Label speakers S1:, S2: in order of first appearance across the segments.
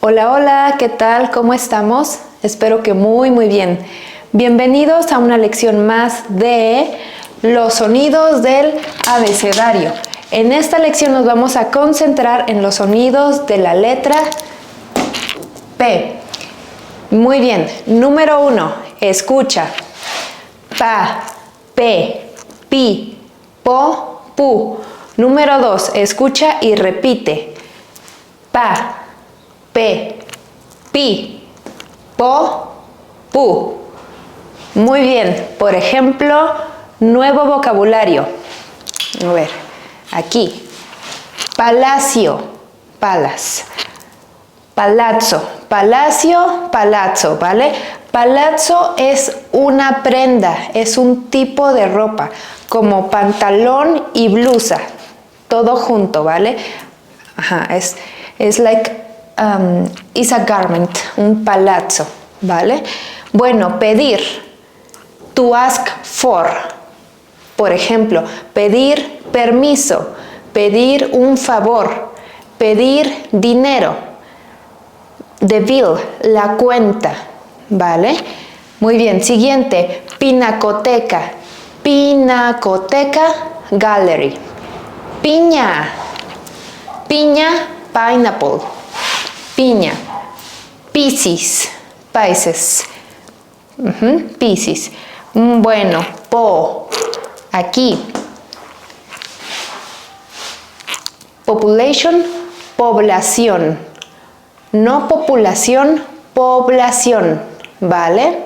S1: Hola, hola, ¿qué tal? ¿Cómo estamos? Espero que muy bien. Bienvenidos a una lección más de los sonidos del abecedario. En esta lección nos vamos a concentrar en los sonidos de la letra P. Muy bien, número 1, escucha. Pa, pe, pi, po, pu. Número 2, escucha y repite. Pa, pe, pi, po, pu. Muy bien, por ejemplo, nuevo vocabulario. A ver, aquí. Palacio, palas. Palazzo, palacio, palazzo, ¿vale? Palazzo es una prenda, es un tipo de ropa, como pantalón y blusa, todo junto, ¿vale? Ajá, es like, is a garment, un palazzo, ¿vale? Bueno, pedir, to ask for, por ejemplo, pedir permiso, pedir un favor, pedir dinero. The bill, la cuenta, ¿vale? Muy bien, siguiente, pinacoteca. Pinacoteca, gallery. Piña. Piña, pineapple. Piña. Piscis, Pisces. Piscis. Bueno, po. Aquí. Population, población. No populación, población, ¿vale?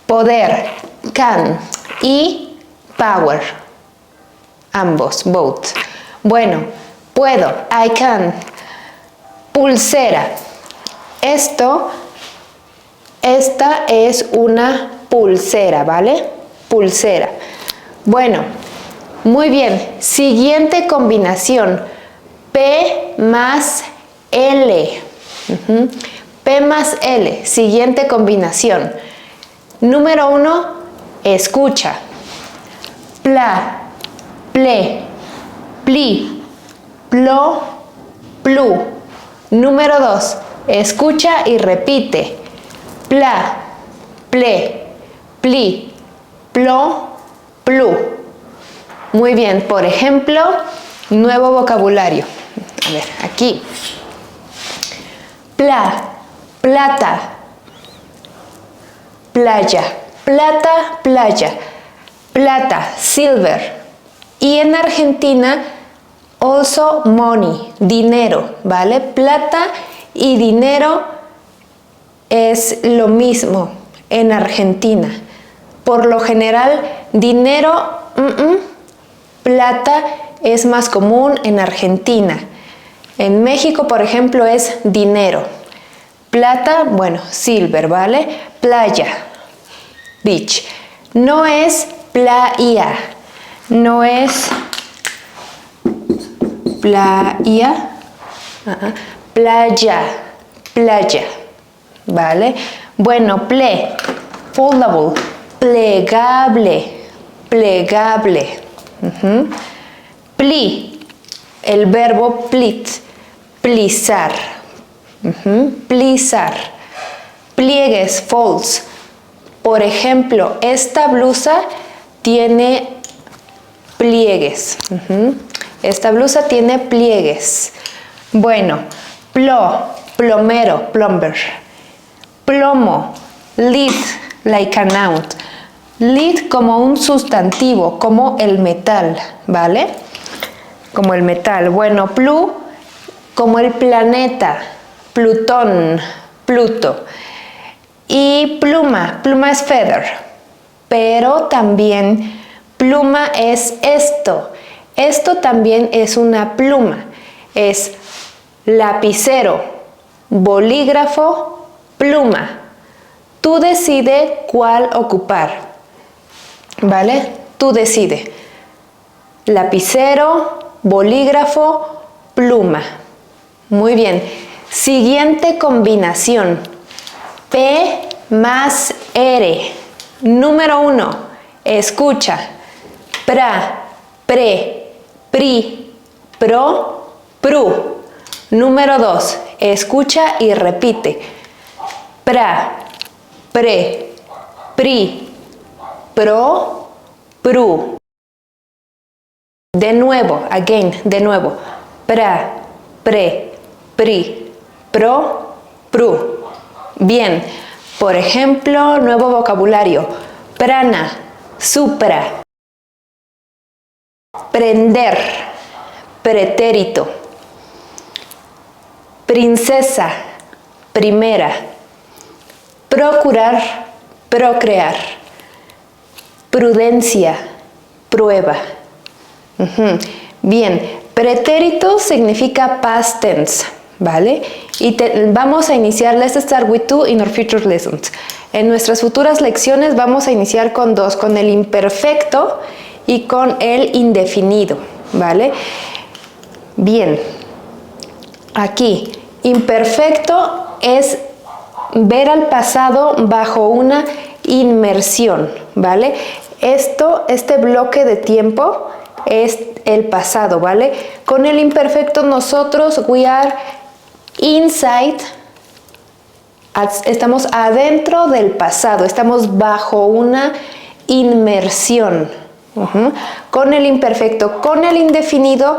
S1: Poder, can, y power, ambos, both. Bueno, puedo, I can. Pulsera, esta es una pulsera, ¿vale? Pulsera. Bueno, muy bien, siguiente combinación, P más L. P más L, siguiente combinación. Número 1, escucha. Pla, ple, pli, plo, plu. Número 2, escucha y repite. Pla, ple, pli, plo, plu. Muy bien, por ejemplo, nuevo vocabulario. A ver, aquí. Plata, playa, plata, playa, plata, silver. Y en Argentina, also money, dinero, ¿vale? Plata y dinero es lo mismo en Argentina. Por lo general, dinero, plata es más común en Argentina. En México, por ejemplo, es dinero. Plata, bueno, silver, ¿vale? Playa, beach. No es playa, no es playa, playa, playa, ¿vale? Bueno, foldable, plegable, plegable. Pli, el verbo plit, plisar. Plisar. Pliegues, folds. Por ejemplo, esta blusa tiene pliegues. Esta blusa tiene pliegues. Bueno, plomero, plumber. Plomo, lead, like a noun. Lead como un sustantivo, como el metal, ¿vale? Como el metal. Bueno, Plu, como el planeta. Plutón, Pluto. Y pluma, pluma es feather. Pero también pluma es esto. Esto también es una pluma. Es lapicero, bolígrafo, pluma. Tú decides cuál ocupar. ¿Vale? Tú decides. Lapicero, bolígrafo, pluma. Muy bien. Siguiente combinación. P más R. Número 1. Escucha. Pra, pre, pri, pro, pru. Número 2. Escucha y repite. Pra, pre, pri, pro, pru. De nuevo, again, de nuevo. Pra, pre, pri, pro, pru. Bien, por ejemplo, nuevo vocabulario. Prana, supra. Prender, pretérito. Princesa, primera. Procurar, procrear. Prudencia, prueba. Bien, pretérito significa past tense, ¿vale? Y vamos a iniciar, let's start with two in our future lessons. En nuestras futuras lecciones vamos a iniciar con dos, con el imperfecto y con el indefinido, ¿vale? Bien, aquí, imperfecto es ver al pasado bajo una inmersión, ¿vale? Este bloque de tiempo es el pasado, ¿vale? Con el imperfecto nosotros, we are inside, estamos adentro del pasado, estamos bajo una inmersión. Con el imperfecto, con el indefinido,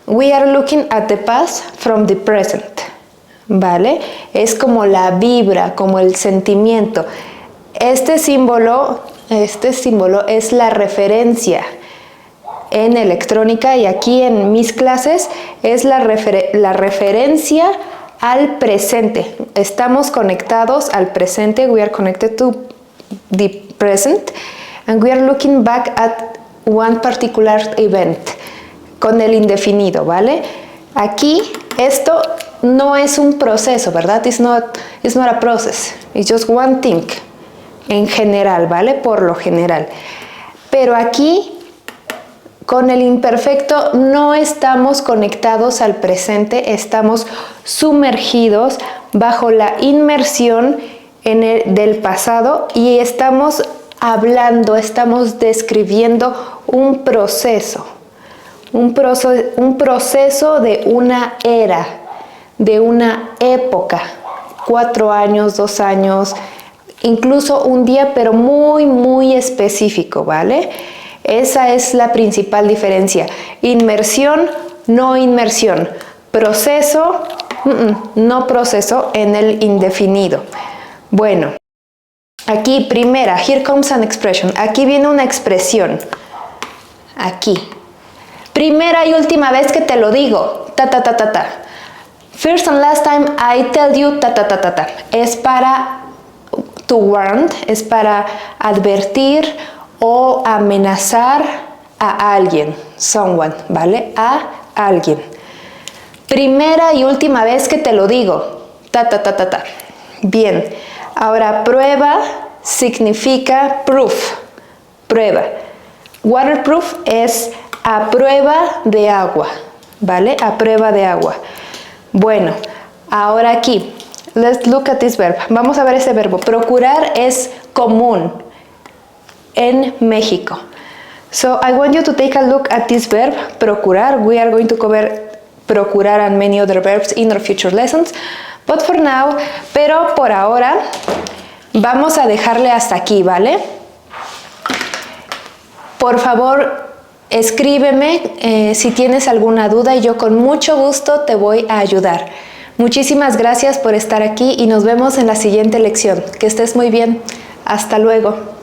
S1: we are looking at the past from the present, ¿vale? Es como la vibra, como el sentimiento. Este símbolo es la referencia en electrónica y aquí en mis clases es la referencia al presente. Estamos conectados al presente, we are connected to the present and we are looking back at one particular event con el indefinido, ¿vale? Aquí esto no es un proceso, ¿verdad? It's not a process, it's just one thing en general, ¿vale? Por lo general. Pero aquí con el imperfecto no estamos conectados al presente, estamos sumergidos bajo la inmersión del pasado y estamos hablando, estamos describiendo un proceso de una era, de una época, 4 años, 2 años, incluso un día, pero muy, muy específico, ¿vale? Esa es la principal diferencia. Inmersión, no inmersión. Proceso, no proceso en el indefinido. Bueno, aquí primera, here comes an expression. Aquí viene una expresión. Aquí. Primera y última vez que te lo digo. Ta, ta, ta, ta, ta. First and last time I tell you ta, ta, ta, ta, ta. Es para to warn, es para advertir o amenazar a alguien, someone, ¿vale? A alguien. Primera y última vez que te lo digo, ta, ta, ta, ta, ta. Bien, ahora prueba significa proof, prueba. Waterproof es a prueba de agua, ¿vale? A prueba de agua. Bueno, ahora aquí, let's look at this verb. Vamos a ver ese verbo. Procurar es común en México. So I want you to take a look at this verb, procurar. We are going to cover procurar and many other verbs in our future lessons. But for now, pero por ahora, vamos a dejarle hasta aquí, ¿vale? Por favor, escríbeme si tienes alguna duda y yo con mucho gusto te voy a ayudar. Muchísimas gracias por estar aquí y nos vemos en la siguiente lección. Que estés muy bien. Hasta luego.